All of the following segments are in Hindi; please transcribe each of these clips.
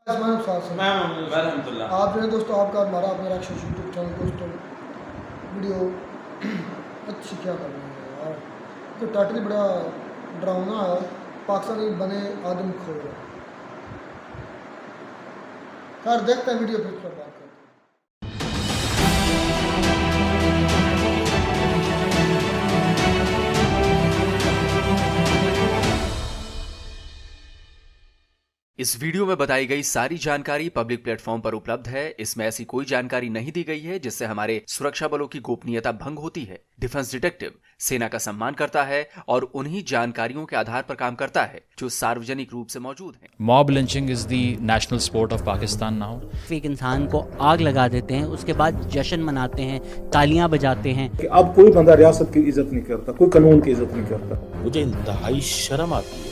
आप जो है दोस्तों, आपका हमारा अपना राक्षस यूट्यूब चैनल दोस्तों वीडियो अच्छी क्या कर रहे हैं यार। तो टाइटल ही बड़ा डरावना है, पाकिस्तानी बने आदमखोर। खैर देखते हैं वीडियो, फिर बात करते हैं। इस वीडियो में बताई गई सारी जानकारी पब्लिक प्लेटफॉर्म पर उपलब्ध है। इसमें ऐसी कोई जानकारी नहीं दी गई है जिससे हमारे सुरक्षा बलों की गोपनीयता भंग होती है। डिफेंस डिटेक्टिव सेना का सम्मान करता है और उन्हीं जानकारियों के आधार पर काम करता है जो सार्वजनिक रूप से मौजूद हैं। Mob lynching is the national sport of Pakistan now. एक इंसान को आग लगा देते हैं, उसके बाद जश्न मनाते हैं, तालियां बजाते हैं कि अब कोई बंदा रियासत की इज्जत नहीं करता, कोई कानून की इज्जत नहीं करता। मुझे इंतहाई शर्म आती है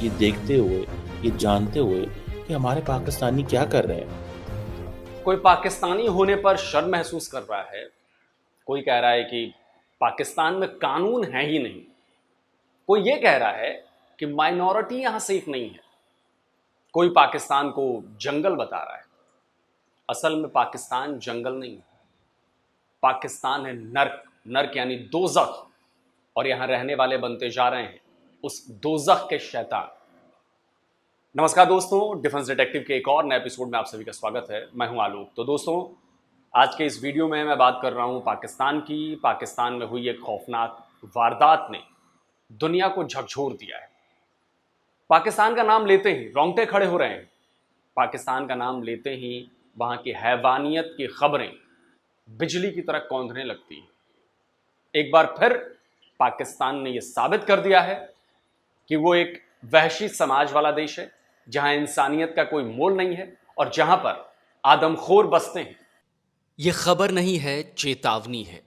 ये देखते हुए, ये जानते हुए कि हमारे पाकिस्तानी क्या कर रहे हैं। कोई पाकिस्तानी होने पर शर्म महसूस कर रहा है, कोई कह रहा है कि पाकिस्तान में कानून है ही नहीं, कोई ये कह रहा है कि माइनॉरिटी यहां सेफ नहीं है, कोई पाकिस्तान को जंगल बता रहा है। असल में पाकिस्तान जंगल नहीं है, पाकिस्तान है नर्क। नर्क यानी दोज़ख, और यहां रहने वाले बनते जा रहे हैं उस दोज़ख के शैतान। नमस्कार दोस्तों, डिफेंस डिटेक्टिव के एक और नए एपिसोड में आप सभी का स्वागत है। मैं हूं आलोक। तो दोस्तों, आज के इस वीडियो में मैं बात कर रहा हूं पाकिस्तान की। पाकिस्तान में हुई एक खौफनाक वारदात ने दुनिया को झकझोर दिया है। पाकिस्तान का नाम लेते ही रोंगटे खड़े हो रहे हैं। पाकिस्तान का नाम लेते ही वहां की हैवानियत की खबरें बिजली की तरह कौंधने लगती हैं। एक बार फिर पाकिस्तान ने यह साबित कर दिया है कि वो एक वहशी समाज वाला देश है, जहां इंसानियत का कोई मोल नहीं है और जहां पर आदमखोर बसते हैं। यह खबर नहीं है, चेतावनी है,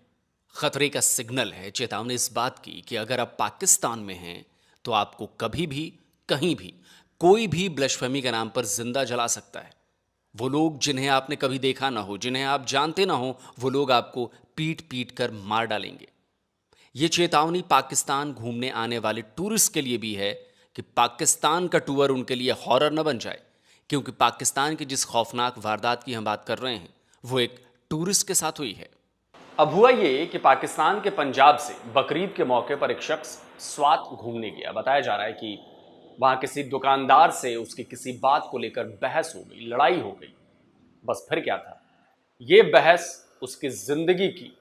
खतरे का सिग्नल है। चेतावनी इस बात की कि अगर आप पाकिस्तान में हैं तो आपको कभी भी कहीं भी कोई भी ब्लशफेमी के नाम पर जिंदा जला सकता है। वो लोग जिन्हें आपने कभी देखा ना हो, जिन्हें आप जानते ना हो, वो लोग आपको पीट पीट कर मार डालेंगे। ये चेतावनी पाकिस्तान घूमने आने वाले टूरिस्ट के लिए भी है कि पाकिस्तान का टूर उनके लिए हॉरर न बन जाए, क्योंकि पाकिस्तान की जिस खौफनाक वारदात की हम बात कर रहे हैं वो एक टूरिस्ट के साथ हुई है। अब हुआ ये कि पाकिस्तान के पंजाब से बकरीद के मौके पर एक शख्स स्वात घूमने गया। बताया जा रहा है कि वहां किसी दुकानदार से उसकी किसी बात को लेकर बहस हो गई, लड़ाई हो गई। बस फिर क्या था, ये बहस उसकी जिंदगी की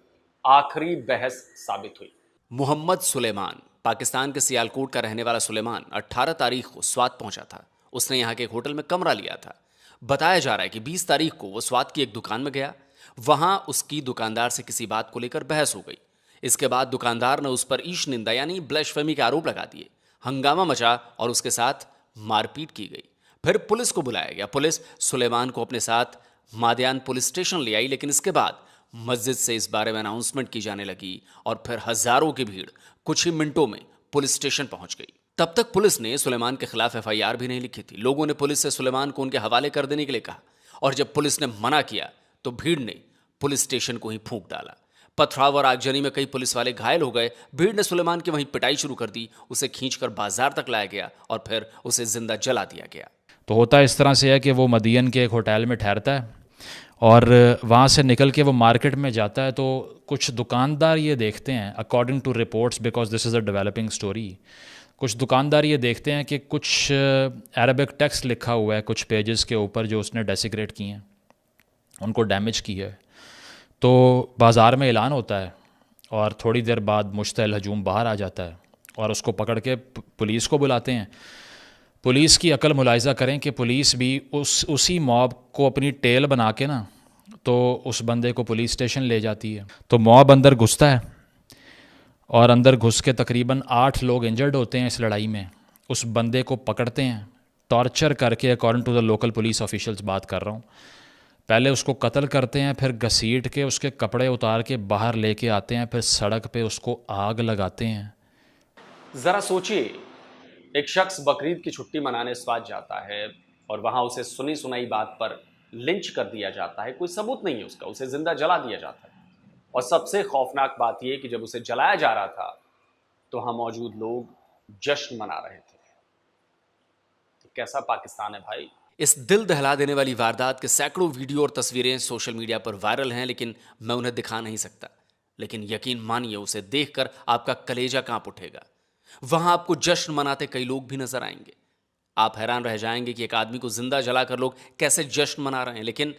आखिरी बहस साबित हुई। मोहम्मद सुलेमान, पाकिस्तान के सियालकोट का रहने वाला सुलेमान 18 तारीख को स्वात पहुंचा था। उसने यहाँ के एक होटल में कमरा लिया था। बताया जा रहा है कि 20 तारीख को वो स्वात की एक दुकान में गया। वहां उसकी दुकानदार से किसी बात को लेकर बहस हो गई। इसके बाद दुकानदार ने उस पर ईश निंदा यानी ब्लशफेमी के आरोप लगा दिए। हंगामा मचा और उसके साथ मारपीट की गई। फिर पुलिस को बुलाया गया। पुलिस सुलेमान को अपने साथ मादयान पुलिस स्टेशन ले आई, लेकिन इसके बाद मस्जिद से इस बारे में अनाउंसमेंट की जाने लगी और फिर हजारों की भीड़ कुछ ही मिनटों में पुलिस स्टेशन पहुंच गई। तब तक पुलिस ने सुलेमान के खिलाफ एफआईआर भी नहीं लिखी थी। लोगों ने पुलिस से सुलेमान को उनके हवाले कर देने के लिए कहा, और जब पुलिस ने मना किया तो भीड़ ने पुलिस स्टेशन को ही फूंक डाला। पथराव और आगजनी में कई पुलिस वाले घायल हो गए। भीड़ ने सुलेमान की वहीं पिटाई शुरू कर दी। उसे खींचकर बाजार तक लाया गया और फिर उसे जिंदा जला दिया गया। तो होता इस तरह से है कि वो मदियन के एक होटल में ठहरता है और वहाँ से निकल के वो मार्केट में जाता है। तो कुछ दुकानदार ये देखते हैं, according to reports, because this is a developing story, कुछ दुकानदार ये देखते हैं कि कुछ अरबिक टेक्स्ट लिखा हुआ है कुछ पेजेस के ऊपर जो उसने डेसिग्रेट किए हैं, उनको डैमेज किया है। तो बाज़ार में ऐलान होता है और थोड़ी देर बाद मुश्तइल हजूम बाहर आ जाता है और उसको पकड़ के पुलिस को बुलाते हैं। पुलिस की अकल मुलाहिज़ा करें कि पुलिस भी उसी मॉब को अपनी टेल बना के ना तो उस बंदे को पुलिस स्टेशन ले जाती है। तो मॉब अंदर घुसता है और अंदर घुस के तकरीबन 8 लोग इंजर्ड होते हैं इस लड़ाई में। उस बंदे को पकड़ते हैं, टॉर्चर करके, according to the local police officials बात कर रहा हूँ। पहले उसको कत्ल करते हैं, फिर घसीट के उसके कपड़े उतार के बाहर लेके आते हैं, फिर सड़क पे उसको आग लगाते हैं। जरा सोचिए, एक शख्स बकरीद की छुट्टी मनाने स्वात जाता है और वहां उसे सुनी सुनाई बात पर लिंच कर दिया जाता है। कोई सबूत नहीं है उसका, उसे जिंदा जला दिया जाता है। और सबसे खौफनाक बात यह कि जब उसे जलाया जा रहा था तो वहां मौजूद लोग जश्न मना रहे थे। तो कैसा पाकिस्तान है भाई। इस दिल दहला देने वाली वारदात के सैकड़ों वीडियो और तस्वीरें सोशल मीडिया पर वायरल हैं, लेकिन मैं उन्हें दिखा नहीं सकता। लेकिन यकीन मानिए, उसे देखकर आपका कलेजा कांप उठेगा। वहां आपको जश्न मनाते कई लोग भी नजर आएंगे। आप हैरान रह जाएंगे कि एक आदमी को जिंदा जलाकर लोग कैसे जश्न मना रहे हैं। लेकिन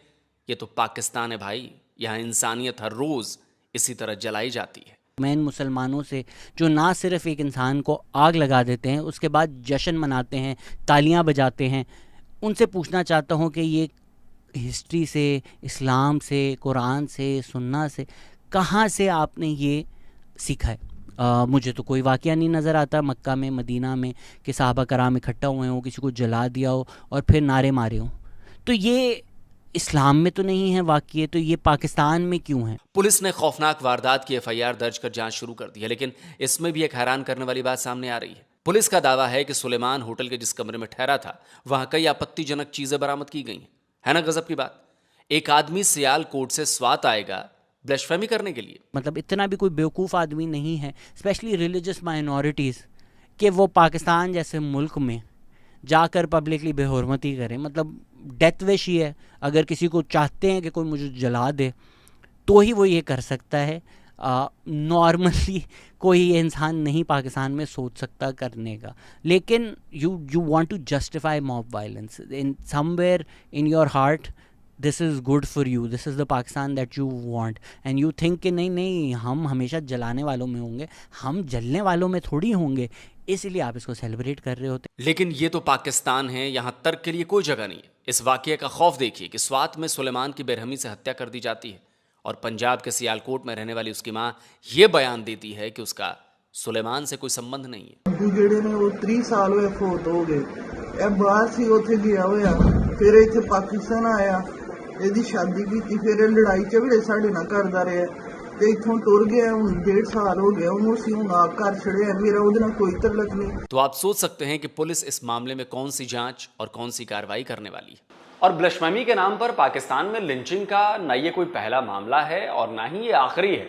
ये तो पाकिस्तान है भाई, यहां इंसानियत हर रोज इसी तरह जलाई जाती है। मैं इन मुसलमानों से जो ना सिर्फ एक इंसान को आग लगा देते हैं, उसके बाद जश्न मनाते हैं, तालियां बजाते हैं, उनसे पूछना चाहता हूं कि ये हिस्ट्री से, इस्लाम से, कुरान से, सुन्ना से कहाँ से आपने ये सीखा है? मुझे तो कोई वाक़या नहीं नज़र आता मक्का में, मदीना में कि सहाबा कराम इकट्ठा हुए हों, किसी को जला दिया हो और फिर नारे मारे हों। तो ये इस्लाम में तो नहीं है वाक़ये, तो ये पाकिस्तान में क्यों है? पुलिस ने खौफनाक वारदात की एफआईआर दर्ज कर जांच शुरू कर दी है, लेकिन इसमें भी एक हैरान करने वाली बात सामने आ रही है। पुलिस का दावा है कि सुलेमान होटल के जिस कमरे में ठहरा था, वहां कई आपत्तिजनक चीजें बरामद की गई हैं। है ना गजब की बात? एक आदमी सियालकोट से स्वात आएगा ब्लशफेमी करने के लिए। मतलब इतना भी कोई बेवकूफ़ आदमी नहीं है, स्पेशली रिलीजियस माइनॉरिटीज़, कि वो पाकिस्तान जैसे मुल्क में जाकर पब्लिकली बेहुरमती करें। मतलब डेथ विश ही है, अगर किसी को चाहते हैं कि कोई मुझे जला दे तो ही वो ये कर सकता है। नॉर्मली कोई ये इंसान नहीं पाकिस्तान में सोच सकता करने का। लेकिन you want to justify mob violence in somewhere in your heart. This is good for you, this is the Pakistan that you want, and you think कि नहीं हम हमेशा जलाने वालों में होंगे, हम जलने वालों में थोड़ी होंगे, इसलिए आप इसको सेलिब्रेट कर रहे होते। लेकिन ये तो पाकिस्तान है, यहाँ तर्क के लिए कोई जगह नहीं है। इस वाकये का खौफ देखिए कि स्वात में सुलेमान की बेरहमी से हत्या कर दी जाती है और पंजाब के सियालकोट में रहने वाली उसकी मां ये बयान देती है कि उसका सुलेमान से कोई संबंध नहीं है। ਜਿਹੜੇ ਨੇ ਉਹ 30 ਸਾਲ ਹੋਏ ਫੋਤ ਹੋ ਗਏ। ਇਹ ਬਾਹਰ ਸੀ, ਉੱਥੇ ਗਿਆ ਹੋਇਆ, ਫਿਰ ਇੱਥੇ ਪਾਕਿਸਤਾਨ ਆਇਆ, ਇਹਦੀ ਸ਼ਾਦੀ ਕੀਤੀ, ਫਿਰ ਇਹ ਲੜਾਈ ਝਗੜੇ ਸਾਡੇ ਨਾਲ ਕਰਦਾ ਰਿਹਾ ਤੇ ਇੱਥੋਂ ਟੁਰ ਗਿਆ। ਹੁਣ 1.5 ਸਾਲ ਹੋ ਗਿਆ ਉਹਨੂੰ, ਅਸੀਂ ਹੁਣ ਆਪ ਘਰ ਛੜਿਆ, ਮੇਰਾ ਉਹਦੇ ਨਾਲ ਕੋਈ ਤਲਕ नहीं। तो आप सोच सकते हैं कि पुलिस इस मामले में कौन सी जांच और कौन सी कार्रवाई करने वाली है। और ब्लशफेमी के नाम पर पाकिस्तान में लिंचिंग का ना ये कोई पहला मामला है और ना ही ये आखिरी है।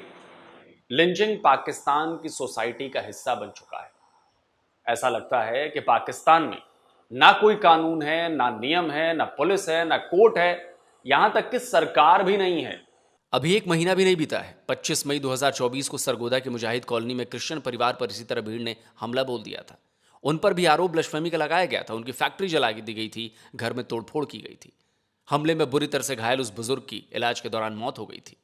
लिंचिंग पाकिस्तान की सोसाइटी का हिस्सा बन चुका है। ऐसा लगता है कि पाकिस्तान में ना कोई कानून है, ना नियम है, ना पुलिस है, ना कोर्ट है, यहां तक कि सरकार भी नहीं है। अभी एक महीना भी नहीं बीता है, 25 मई 2024 को सरगोदा की मुजाहिद कॉलोनी में क्रिश्चियन परिवार पर इसी तरह भीड़ ने हमला बोल दिया था। उन पर भी आरोप ब्लशफेमी का लगाया गया था। उनकी फैक्ट्री जला दी गई थी, घर में तोड़फोड़ की गई थी। हमले में बुरी तरह से घायल उस बुजुर्ग की इलाज के दौरान मौत हो गई थी।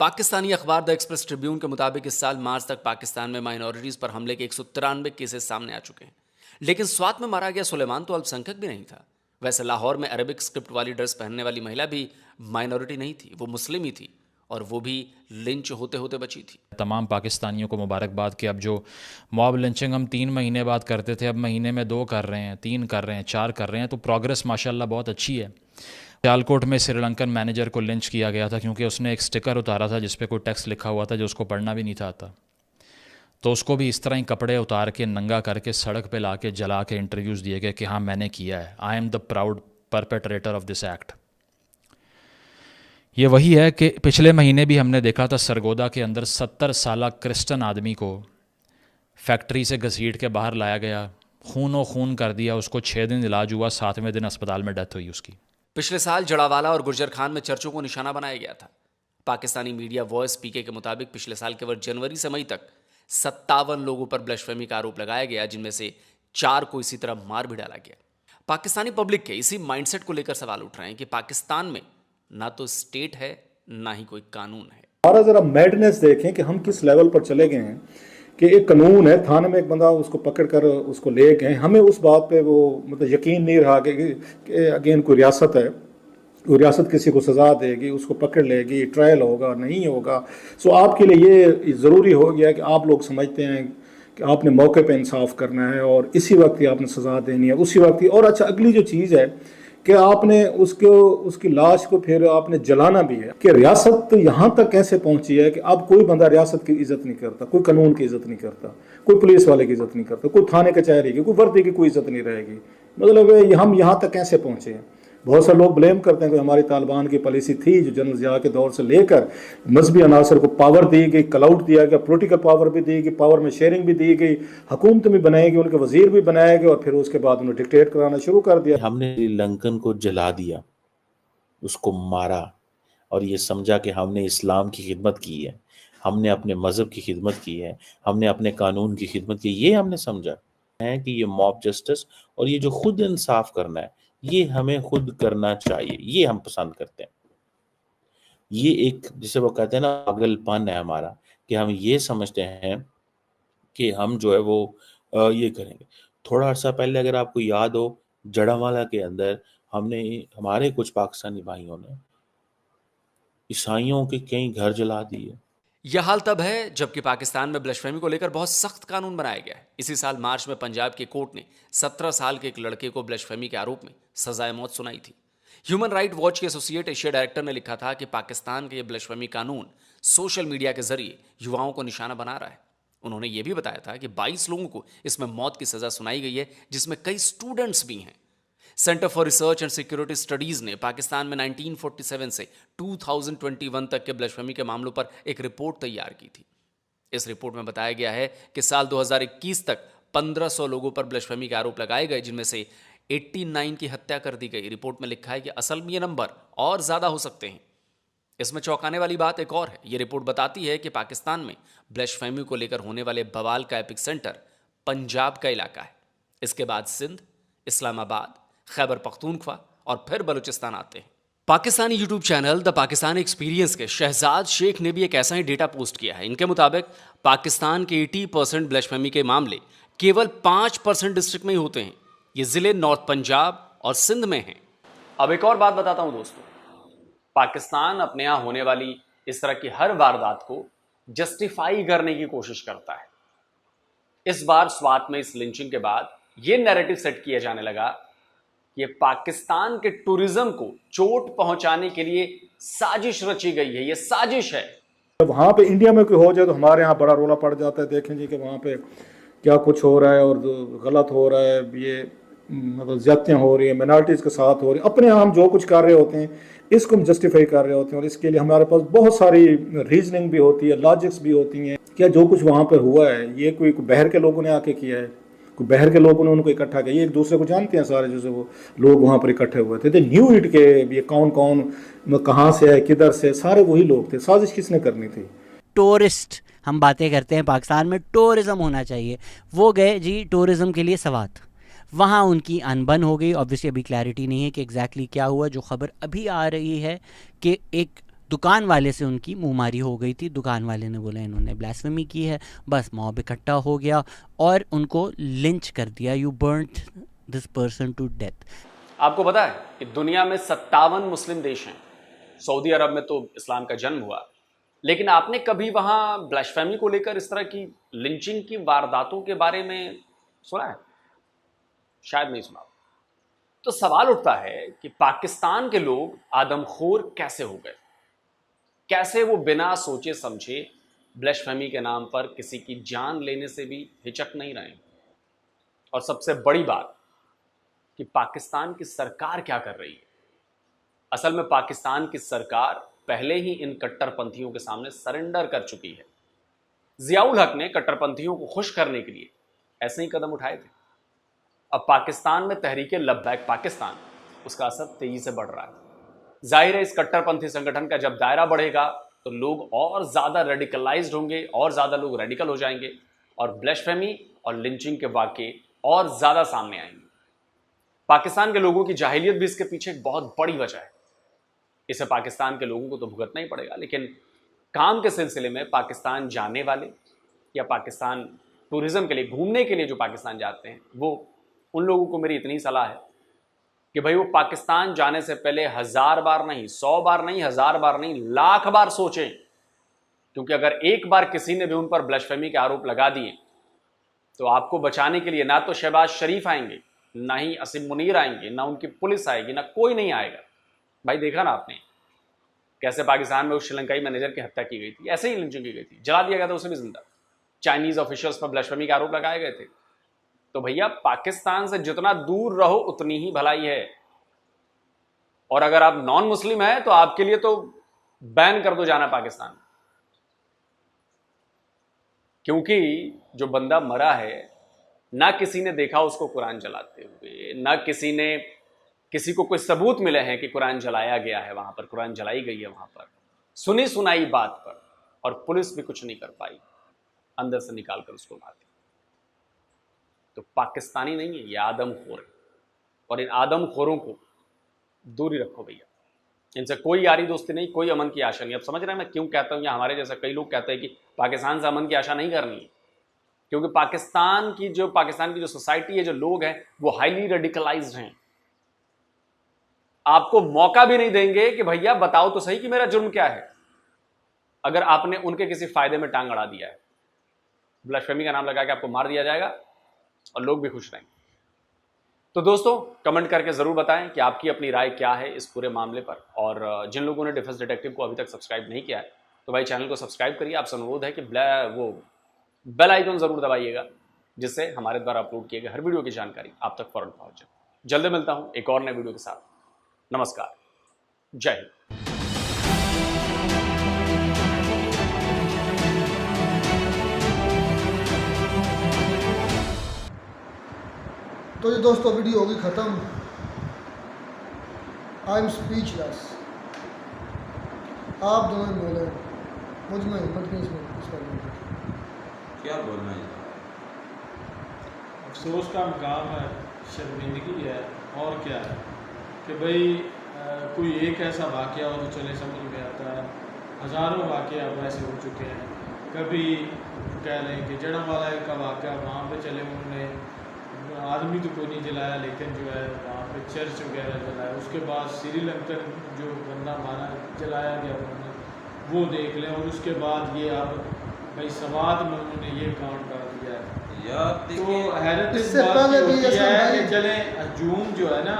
पाकिस्तानी अखबार द एक्सप्रेस ट्रिब्यून के मुताबिक इस साल मार्च तक पाकिस्तान में माइनॉरिटीज पर हमले के 193 केसेस सामने आ चुके हैं। लेकिन स्वात में मारा गया सुलेमान तो अल्पसंख्यक भी नहीं था। वैसे लाहौर में अरेबिक स्क्रिप्ट वाली ड्रेस पहनने वाली महिला भी माइनॉरिटी नहीं थी, वो मुस्लिम ही थी और वो भी लिंच होते होते बची थी। तमाम पाकिस्तानियों को मुबारकबाद कि अब जो मॉब लिंचिंग हम 3 महीने बाद करते थे, अब महीने में 2 कर रहे हैं, 3 कर रहे हैं, 4 कर रहे हैं, तो प्रोग्रेस माशाल्लाह बहुत अच्छी है। सियालकोट में श्रीलंकन मैनेजर को लिंच किया गया था क्योंकि उसने एक स्टिकर उतारा था जिस पे कोई टेक्स्ट लिखा हुआ था जो उसको पढ़ना भी नहीं था आता। तो उसको भी इस तरह ही कपड़े उतार के नंगा करके सड़क पे ला के जला के इंटरव्यूज़ दिए गए कि हाँ मैंने किया है, I am the proud perpetrator of this act. ये वही है कि पिछले महीने भी हमने देखा था सरगोदा के अंदर 70 साला क्रिश्चियन आदमी को फैक्ट्री से घसीट के बाहर लाया गया, खूनो खून कर दिया उसको, 6 दिन इलाज हुआ, 7वें दिन अस्पताल में डेथ हुई उसकी। पिछले साल जड़ावाला और गुर्जर खान में चर्चों को निशाना बनाया गया था। पाकिस्तानी मीडिया वॉइस पीके के मुताबिक पिछले साल केवल जनवरी से मई तक 57 लोगों पर ब्लशफेमी का आरोप लगाया गया, जिनमें से 4 को इसी तरह मार भी डाला गया। पाकिस्तानी पब्लिक के इसी माइंडसेट को लेकर सवाल उठ रहे हैं कि पाकिस्तान में ना तो स्टेट है ना ही कोई कानून है। हमारा जरा मैडनेस देखें कि हम किस लेवल पर चले गए हैं कि एक कानून है, थाने में एक बंदा उसको पकड़ कर उसको ले गए, हमें उस बात पे वो मतलब यकीन नहीं रहा कि अगेन कोई रियासत है, वो रियासत किसी को सज़ा देगी, उसको पकड़ लेगी, ट्रायल होगा नहीं होगा। सो आपके लिए ये ज़रूरी हो गया कि आप लोग समझते हैं कि आपने मौके पे इंसाफ करना है और इसी वक्त ही आपने सज़ा देनी है, उसी वक्त ही। और अच्छा अगली जो चीज़ है कि आपने उसकी लाश को फिर आपने जलाना भी है कि रियासत यहाँ तक कैसे पहुँची है कि अब कोई बंदा रियासत की इज़्ज़त नहीं करता, कोई कानून की इज़्ज़त नहीं करता, कोई पुलिस वाले की इज़्ज़त नहीं करता, कोई थाने कचहरी की, कोई वर्दी की कोई इज़्ज़त नहीं रहेगी। मतलब हम यहाँ तक कैसे पहुँचे हैं? बहुत सारे लोग ब्लेम करते हैं कि हमारी तालिबान की पॉलिसी थी जो जनरल ज़िया के दौर से लेकर मजहबी अनासर को पावर दी गई, क्लाउड दिया गया, पॉलिटिकल पावर भी दी गई, पावर में शेयरिंग भी दी गई, हुकूमत भी बनाई गई, उनके वजीर भी बनाए गए और फिर उसके बाद उन्हें डिक्टेट कराना शुरू कर दिया। हमने श्रीलंकन को जला दिया, उसको मारा और ये समझा कि हमने इस्लाम की खिदमत की है, हमने अपने मज़हब की खिदमत की है, हमने अपने कानून की खिदमत की, ये हमने समझा है कि ये मॉब जस्टिस और ये जो खुद इंसाफ करना है ये हमें खुद करना चाहिए, ये हम पसंद करते हैं। ये एक जिसे वो कहते हैं ना पागलपन है हमारा कि हम ये समझते हैं कि हम जो है वो ये करेंगे। थोड़ा अर्सा पहले अगर आपको याद हो, जड़ावाला के अंदर हमने हमारे कुछ पाकिस्तानी भाइयों ने ईसाइयों के कई घर जला दिए। यह हाल तब है जबकि पाकिस्तान में ब्लशफेमी को लेकर बहुत सख्त कानून बनाया गया है। इसी साल मार्च में पंजाब की कोर्ट ने 17 साल के एक लड़के को ब्लशफेमी के आरोप में सजाए मौत सुनाई थी। ह्यूमन राइट वॉच के एसोसिएट एशिया डायरेक्टर ने लिखा था कि पाकिस्तान के ये ब्लशफेमी कानून सोशल मीडिया के जरिए युवाओं को निशाना बना रहा है। उन्होंने ये भी बताया था कि 22 लोगों को इसमें मौत की सजा सुनाई गई है, जिसमें कई स्टूडेंट्स भी हैं। Centre for research and security studies ने पाकिस्तान में 1947 से 2021 तक के ब्लशफेमी के मामलों पर एक रिपोर्ट तैयार की थी। इस रिपोर्ट में बताया गया है कि साल 2021 तक 1500 लोगों पर ब्लशफेमी के आरोप लगाए गए, जिनमें से 89 की हत्या कर दी गई। रिपोर्ट में लिखा है कि असल में ये नंबर और ज्यादा हो सकते हैं। इसमें चौंकाने वाली बात एक और है। ये रिपोर्ट बताती है कि पाकिस्तान में ब्लशफेमी को लेकर होने वाले बवाल का एपिक सेंटर पंजाब का इलाका है। इसके बाद सिंध, इस्लामाबाद, खैबर पख्तूनख्वा और फिर बलूचिस्तान आते हैं। Pakistani YouTube channel the Pakistan experience के शहजाद शेख ने भी एक ऐसा ही डेटा पोस्ट किया है। इनके मुताबिक पाकिस्तान के 80% ब्लशफेमी के मामले केवल 5% डिस्ट्रिक्ट में ही होते हैं। ये जिले नॉर्थ पंजाब और सिंध में हैं। अब एक और बात बताता हूं दोस्तों, पाकिस्तान अपने यहां होने वाली इस तरह की हर वारदात को जस्टिफाई करने की कोशिश करता है। इस बार स्वात में इस लिंचिंग के बाद यह नैरेटिव सेट किया जाने लगा कि ये पाकिस्तान के टूरिज्म को चोट पहुंचाने के लिए साजिश रची गई है। ये साजिश है। वहाँ पे इंडिया में कोई हो जाए तो हमारे यहाँ बड़ा रोला पड़ जाता है, देखें जी कि वहाँ पे क्या कुछ हो रहा है और गलत हो रहा है, ये मतलब ज्यादतियाँ हो रही है, माइनॉरिटीज़ के साथ हो रही है। अपने हम जो कुछ कर रहे होते हैं इसको हम जस्टिफाई कर रहे होते हैं और इसके लिए हमारे पास बहुत सारी रीजनिंग भी होती है, लॉजिक्स भी होती हैं। क्या जो कुछ वहाँ पे हुआ है ये कोई बाहर के लोगों ने आके किया है, कोई बाहर के लोगों ने उनको इकट्ठा किया? ये एक दूसरे को जानते हैं सारे, जैसे वो लोग वहाँ पर इकट्ठे हुए थे, न्यू इट के ये कौन कौन कहाँ से है, किधर से, सारे वही लोग थे। साजिश किसने करनी थी? टूरिस्ट हम बातें करते हैं, पाकिस्तान में टूरिज़्म होना चाहिए। वो गए जी टूरिज़्म के लिए सवात, वहाँ उनकी अनबन हो गई। ऑब्वियसली अभी क्लैरिटी नहीं है कि एग्जैक्टली क्या हुआ। जो खबर अभी आ रही है कि एक दुकान वाले से उनकी मुंहमारी हो गई थी। दुकान वाले ने बोला इन्होंने ब्लास्फेमी की है, बस मॉब इकट्ठा हो गया और उनको लिंच कर दिया। You burned this person to death. आपको पता है कि दुनिया में 57 मुस्लिम देश हैं। सऊदी अरब में तो इस्लाम का जन्म हुआ, लेकिन आपने कभी वहां ब्लशफेमी को लेकर इस तरह की लिंचिंग की वारदातों के बारे में सुना है? शायद नहीं सुना। तो सवाल उठता है कि पाकिस्तान के लोग आदमखोर कैसे हो गए? कैसे वो बिना सोचे समझे ब्लशफेमी के नाम पर किसी की जान लेने से भी हिचक नहीं रहे? और सबसे बड़ी बात कि पाकिस्तान की सरकार क्या कर रही है? असल में पाकिस्तान की सरकार पहले ही इन कट्टरपंथियों के सामने सरेंडर कर चुकी है। जियाउल हक ने कट्टरपंथियों को खुश करने के लिए ऐसे ही कदम उठाए थे। अब पाकिस्तान में तहरीके लब्बैक पाकिस्तान, उसका असर तेजी से बढ़ रहा है। जाहिर है इस कट्टरपंथी संगठन का जब दायरा बढ़ेगा तो लोग और ज़्यादा रेडिकलाइज्ड होंगे, और ज़्यादा लोग रेडिकल हो जाएंगे और ब्लशफेमी और लिंचिंग के वाक़े और ज़्यादा सामने आएंगे। पाकिस्तान के लोगों की जाहिलियत भी इसके पीछे एक बहुत बड़ी वजह है। इसे पाकिस्तान के लोगों को तो भुगतना ही पड़ेगा, लेकिन काम के सिलसिले में पाकिस्तान जाने वाले या पाकिस्तान टूरिज़्म के लिए, घूमने के लिए जो पाकिस्तान जाते हैं, वो उन लोगों को मेरी इतनी सलाह है कि भाई वो पाकिस्तान जाने से पहले 1000 बार नहीं, 100 बार नहीं, 1000 बार नहीं, लाख बार सोचें। क्योंकि अगर एक बार किसी ने भी उन पर ब्लशफेमी के आरोप लगा दिए तो आपको बचाने के लिए ना तो शहबाज शरीफ आएंगे, ना ही असीम मुनीर आएंगे, ना उनकी पुलिस आएगी, ना कोई नहीं आएगा। भाई देखा ना आपने कैसे पाकिस्तान में उस श्रीलंकाई मैनेजर की हत्या की गई थी, ऐसे ही लिंचिंग की गई थी, जला दिया गया था उसे भी जिंदा। चाइनीज ऑफिशियल्स पर ब्लशफेमी के आरोप लगाए गए थे। तो भैया पाकिस्तान से जितना दूर रहो उतनी ही भलाई है। और अगर आप नॉन मुस्लिम हैं तो आपके लिए तो बैन कर दो जाना पाकिस्तान में। क्योंकि जो बंदा मरा है, ना किसी ने देखा उसको कुरान जलाते हुए, ना किसी को कोई सबूत मिले हैं कि कुरान जलाया गया है वहां पर, कुरान जलाई गई है वहां पर, सुनी सुनाई बात पर, और पुलिस भी कुछ नहीं कर पाई, अंदर से निकाल कर उसको मार दिया। तो पाकिस्तानी नहीं है, ये आदमखोर है, और इन आदमखोरों को दूर ही रखो भैया। इनसे कोई यारी दोस्ती नहीं, कोई अमन की आशा नहीं। अब समझ रहे हैं मैं क्यों कहता हूं, या हमारे जैसा कई लोग कहते हैं कि पाकिस्तान से अमन की आशा नहीं करनी है, क्योंकि पाकिस्तान की जो सोसाइटी है, जो लोग हैं, वो हाईली रेडिकलाइज्ड हैं। आपको मौका भी नहीं देंगे कि भैया बताओ तो सही कि मेरा जुर्म क्या है, अगर आपने उनके किसी फायदे में टांग अड़ा दिया है। ब्लास्फेमी का नाम लगा के आपको मार दिया जाएगा और लोग भी खुश रहेंगे। तो दोस्तों, कमेंट करके ज़रूर बताएं कि आपकी अपनी राय क्या है इस पूरे मामले पर। और जिन लोगों ने डिफेंस डिटेक्टिव को अभी तक सब्सक्राइब नहीं किया है तो भाई चैनल को सब्सक्राइब करिए। आपसे अनुरोध है कि वो बेल आइकन ज़रूर दबाइएगा, जिससे हमारे द्वारा अपलोड किए गए हर वीडियो की जानकारी आप तक फौरन पहुंच जाए। जल्दी मिलता हूं एक और नए वीडियो के साथ। नमस्कार, जय हिंद। तो ये दोस्तों वीडियो होगी ख़त्म। I am speechless. आप दोनों बोले, मुझ में हिम्मत नहीं इसमें क्या बोलना है। अफसोस का मकाम है, शर्मिंदगी है, और क्या है कि भाई कोई एक ऐसा वाक़या हो तो चले समझ में आता है, हज़ारों वाक़या अब ऐसे हो चुके हैं। कभी कह लें कि जड़ावाला का वाक़या, वहाँ पे चले उन्होंने आदमी तो कोई नहीं जलाया, लेकिन जो है वहाँ पे चर्च वगैरह जलाया। उसके बाद श्रीलंकन जो बंदा मारा जलाया गया उन्होंने, वो देख लें। और उसके बाद ये अब भाई समाज में उन्होंने ये काम कर दिया है यार। तो हैरत इस इससे बात पहले की भी होती ऐसा है भाई- कि चले हजूम जो है ना,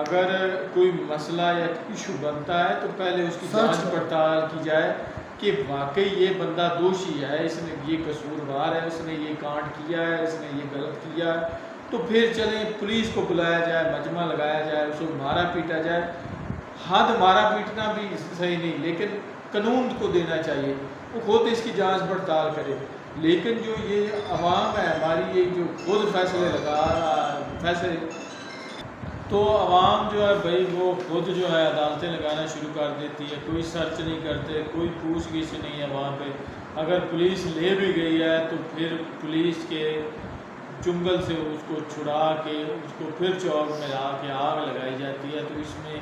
अगर कोई मसला या इशू बनता है तो पहले उसकी सर्च जांच करो। पड़ताल की जाए कि वाकई ये बंदा दोषी है, इसने ये कसूरवार है, इसने ये कांड किया है, इसने ये गलत किया है। तो फिर चलें पुलिस को बुलाया जाए, मजमा लगाया जाए, उसको मारा पीटा जाए। हद मारा पीटना भी सही नहीं, लेकिन कानून को देना चाहिए, वो खुद इसकी जांच पड़ताल करे। लेकिन जो ये अवाम है हमारी, ये जो खुद फैसले तो अवाम जो है भाई वो खुद जो है अदालतें लगाना शुरू कर देती है। कोई सर्च नहीं करते, कोई पूछगिछ नहीं है वहाँ पे। अगर पुलिस ले भी गई है तो फिर पुलिस के चुंगल से उसको छुड़ा के उसको फिर चौक में ला के आग लगाई जाती है। तो इसमें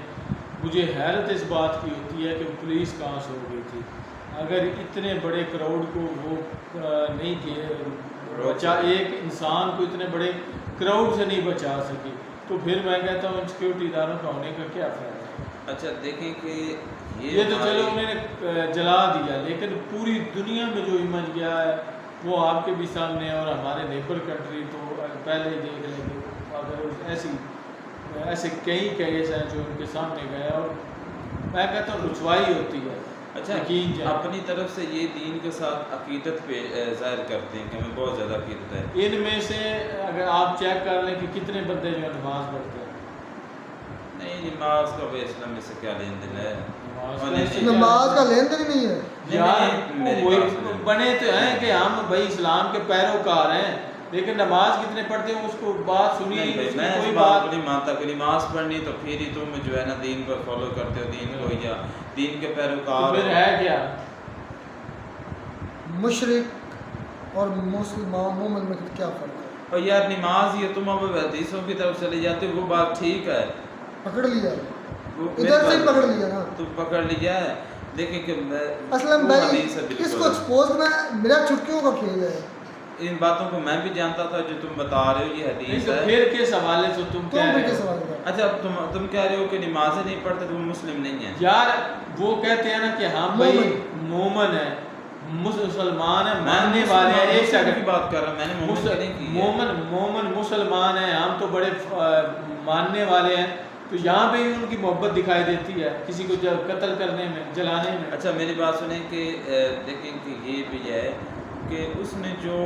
मुझे हैरत इस बात की होती है कि पुलिस कहाँ से हो गई थी। अगर इतने बड़े क्राउड को वो नहीं बचा, एक इंसान को इतने बड़े क्राउड से नहीं बचा सकी, तो फिर मैं कहता हूँ सिक्योरिटी इदारों का होने का क्या फ़ायदा। अच्छा देखें कि ये तो चलो उन्होंने जला दिया, लेकिन पूरी दुनिया में जो इमेज गया है वो आपके भी सामने है। और हमारे नेबर कंट्री तो पहले ही देख लेंगे, अगर ऐसे कई केस हैं जो उनके सामने गए, और मैं कहता हूँ रुसवाई होती है। अच्छा, अपनी तरफ से ये दीन के साथ अकीदत पे ज़ाहिर करते हैं कि हमें बहुत ज़्यादा अकीदत है। इनमें से अगर आप चेक कर लें कि कितने बंदे जो है नमाज पढ़ते हैं। नहीं, नमाज का भाई इस्लाम में से क्या लेन देन है। नमाज का लेन देन नहीं है यार वही बने तो हैं कि हम भाई इस्लाम के पैरोकार हैं, लेकिन नमाज कितने पढ़ते हैं उसको बात सुनिए। मैं कोई बात नहीं मानता कि नमाज पढ़नी तो फिर ही तुम जो है ना दीन पर फॉलो करते हो, दीन को या दीन के पैरोकार। फिर है क्या मुशरिक और मुसलमान में क्या फ़र्क है? और यार नमाज ही है, तुम अब हदीसों की तरफ चले जाते हो, वो बात ठीक है, पकड़ लिया, वो इधर से ही पकड़ लिया ना। तुम पकड़ लिया है। देखें कि असलम वो भाई हदीस है बिल्कुल। इसको एक्सपोज में मेरा छुटकियों का खेल है। इन बातों को मैं भी जानता था जो तुम बता रहे हो, ये हदीस तो है। फिर किस हवाले से तुम कह रहे हो? अच्छा, तुम कह रहे हो कि नमाज़ें नहीं पढ़ते, तुम मुस्लिम नहीं है यार। वो कहते हैं ना कि हम भाई मोमन है, मुसलमान है, मानने वाले हैं। एक सेकंड की बात कर रहा हूं, मैंने मोमन नहीं की है। मोमन मुसलमान है, हम तो बड़े मानने वाले हैं। तो यहाँ पे भी उनकी मोहब्बत दिखाई देती है किसी को जब कत्ल करने में, जलाने में। अच्छा मेरी बात सुने कि देखें कि ये भी है कि उसने जो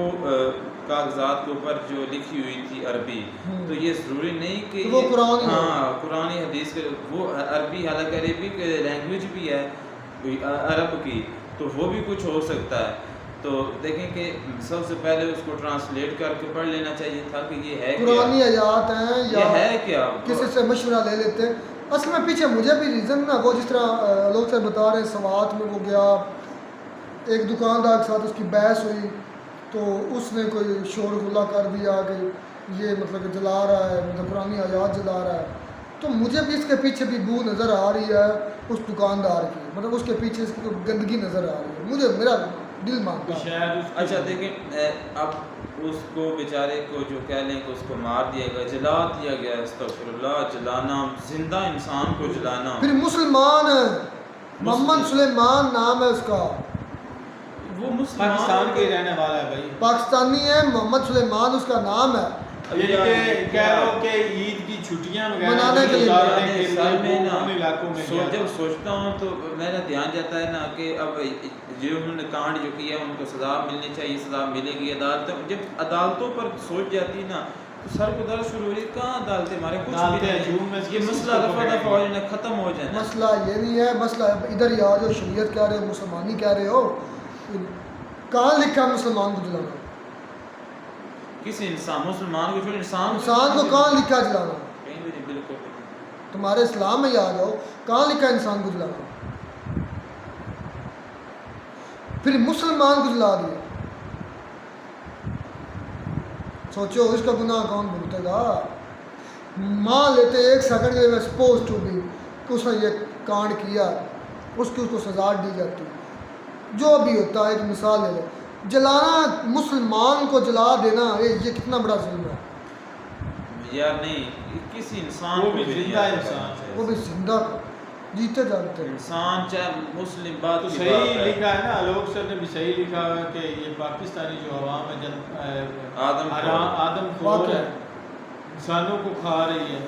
कागजात के ऊपर जो लिखी हुई थी अरबी, तो ये ज़रूरी नहीं कि तो वो कुरान ही है। हाँ कुरानी हदीस के वो अरबी, हालांकि अरबिक लैंग्वेज भी है अरब की, तो वो भी कुछ हो सकता है। तो देखें कि सबसे पहले उसको ट्रांसलेट करके पढ़ लेना चाहिए था कि ये है क्या, पुरानी आयात हैं ये या है क्या। किसी से मशवरा ले लेते। असल में पीछे मुझे भी रीज़न ना, वो जिस तरह लोग से बता रहे हैं, सवात में वो गया, एक दुकानदार के साथ उसकी बहस हुई, तो उसने कोई शोर गुल्ला कर दिया कि ये मतलब कि जला रहा है, मतलब पुरानी आयात जला रहा है। तो मुझे भी इसके पीछे भी बू नज़र आ रही है उस दुकानदार की, मतलब उसके पीछे इसकी कोई गंदगी नज़र आ रही है, मुझे मेरा दिल मानता है। शायद अच्छा देखें, अब उसको बेचारे को जो कह लें कि उसको मार दिया गया, जला दिया गया, अस्तगफिरुल्लाह, जलाना, जिंदा इंसान को जलाना। फिर मुसलमान है, मोहम्मद सुलेमान नाम है उसका, वो मुसलमान पाकिस्तान के रहने वाला है भाई। पाकिस्तानी है, मोहम्मद सुलेमान उसका नाम है। ये कि कह लो कि ईद की छुट्टियां मनाने के लिए गुजारने के साल लिए में वो ना उन इलाकों में गया जब था। सोचता हूँ तो मेरा ध्यान जाता है ना कि अब जो उन्होंने कांड जो किया उनको सज़ा मिलनी चाहिए, सज़ा मिलेगी। अदालत जब अदालतों पर सोच जाती ना तो सर को दर्द शुरू हो रही, कहाँ अदालतें हमारे कुछ भी नहीं, ये मसला रफा दफा हो जाना, ख़त्म हो जाना। मसला ये नहीं है, मसला इधर ही आ जाओ, शरीयत कह रहे हो, मुसलमानी कह रहे हो, कहाँ लिखा है मुसलमान को जलाना? किसी इंसान मुसलमान को छोड़ इंसान को कहाँ लिखा है जलाना? कहीं भी नहीं, बिल्कुल। तुम्हारे इस्लाम में ही आ जाओ, कहाँ लिखा है इंसान को जलाना? फिर मुसलमान को जला दिया, सोचो इसका गुनाह कौन भुगतेगा? मान लेते एक सेकंड के लिए सपोज टू बी कि उसने ये कांड किया, उसको सजा दी जाती, जो भी होता है, एक मिसाल ले लो, जलाना, मुसलमान को जला देना, ये कितना बड़ा जुल्म है यार। नहीं, किसी इंसान वो को भी नहीं जिंदा ऐसा इंसान करना चाहिए। वो भी जिंदा जीते जानते हैं। इंसान चाहे मुस्लिम बात तो की सही बात है। लिखा है ना, आलोक सर ने भी सही लिखा है कि ये पाकिस्तानी जो आवाम है आदमखोर है, इंसानों को खा रही है।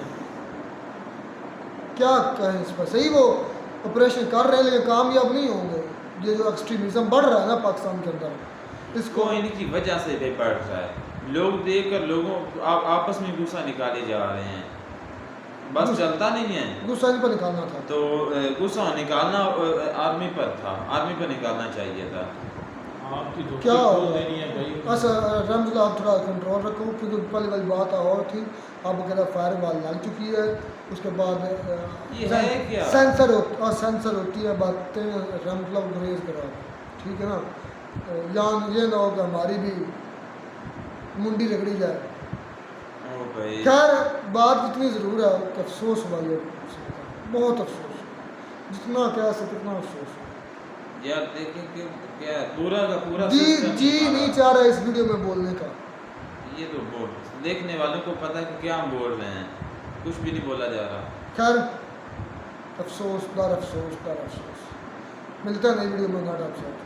क्या कहें इस पर? सही वो ऑपरेशन कर रहे हैं लेकिन कामयाब नहीं होंगे। ये जो एक्सट्रीमिज्म बढ़ रहा है ना पाकिस्तान के अंदर, इसको इनकी वजह से भी बढ़ रहा है। लोग देख कर लोगों आपस में गुस्सा निकाले जा रहे हैं, बस चलता नहीं है। गुस्सा इन पर निकालना था, तो गुस्सा निकालना आर्मी पर था, आर्मी पर निकालना चाहिए था। आपकी क्या खोल देनी है भाई। बस रमज़ला आप थोड़ा कंट्रोल रखो, क्योंकि पहले वाली बात और थी, अब वगैरह फायर वाल लग चुकी है। उसके बाद ये है क्या? सेंसर होती है बातें, रमज़ला गुरेज करा, ठीक है ना, यान ये ना हो कि हमारी भी मुंडी रगड़ी जाए। ओ भाई, खैर बात इतनी ज़रूर है कि अफसोस हुआ, ये बहुत अफसोस, जितना क्या सके उतना अफसोस। यार देखें कि क्या पूरा का पूरा जी सिस्टम जी हमारा- नहीं चाह रहा इस वीडियो में बोलने का। ये तो बोल देखने वालों को पता है कि क्या हम बोल रहे हैं, कुछ भी नहीं बोला जा रहा। खैर अफसोस दर अफसोस दर अफसोस। मिलता है नई वीडियो में, अफसोस।